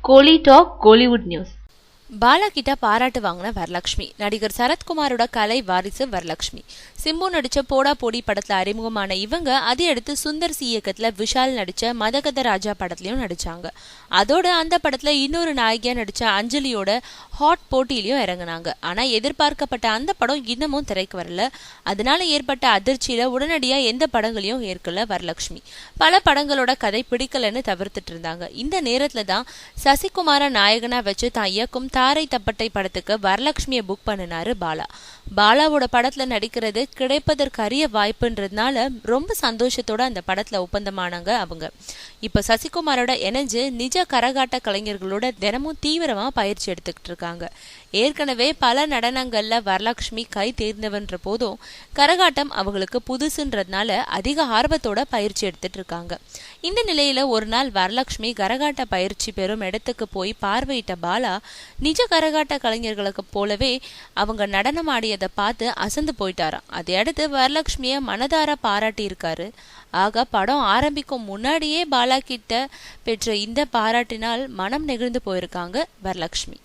கோலி talk Kollywood news. Bala கிட்ட பாராட்டு வாங்கின வரலட்சுமி. நடிகர் சரத்குமாரோட கலை வாரிசு வரலட்சுமி. சிம்பு நடிச்ச போடா போடி படத்துல அறிமுகமான இவங்க அதை அடுத்து சுந்தர் சி இயக்கத்துல விஷால் நடிச்ச மதகத ராஜா படத்துலயும் நடிச்சாங்க. அதோட அந்த படத்துல இன்னொரு நாயகியா நடிச்ச அஞ்சலியோட ஹாட் போட்டியிலயும் இறங்கினாங்க. ஆனா எதிர்பார்க்கப்பட்ட அந்த படம் இன்னமும் திரைக்கு வரல. அதனால ஏற்பட்ட அதிர்ச்சியில உடனடியா எந்த படங்களையும் ஏற்கல வரலட்சுமி. பல படங்களோட கதை பிடிக்கலன்னு தவிர்த்துட்டு இருந்தாங்க. இந்த நேரத்துல தான் சசிகுமார நாயகனா வச்சு தான் இயக்கும் தாரை தப்பட்டை படத்துக்கு வரலட்சுமியை புக் பண்ணினாரு பாலா. பாலாவோட படத்துல நடிக்கிறது கிடைப்பதற்கு அரிய வாய்ப்புன்றதுனால ரொம்ப சந்தோஷத்தோட அந்த படத்துல ஒப்பந்தமானாங்க அவங்க. இப்ப சசிகுமாரோட இணைஞ்சு நிஜ கரகாட்ட கலைஞர்களோட தினமும் தீவிரமா பயிற்சி எடுத்துக்கிட்டு இருக்காங்க. ஏற்கனவே பல நடனங்கள்ல வரலட்சுமி கை தேர்ந்தவன்ற போதும் கரகாட்டம் அவங்களுக்கு புதுசுன்றதுனால அதிக ஆர்வத்தோட பயிற்சி எடுத்துட்டு இருக்காங்க. இந்த நிலையில ஒரு நாள் வரலட்சுமி கரகாட்ட பயிற்சி பெறும் இடத்துக்கு போய் பார்வையிட்ட பாலா நிஜ கரகாட்ட கலைஞர்களுக்கு போலவே அவங்க நடனம் ஆடியதை பார்த்து அசந்து போயிட்டாராம். அதை அடுத்து வரலட்சுமிய மனதார பாராட்டி இருக்காரு. ஆக படம் ஆரம்பிக்கும் முன்னாடியே பாலா கிட்ட பெற்ற இந்த பாராட்டினால் மனம் நெகிழ்ந்து போயிருக்காங்க வரலட்சுமி.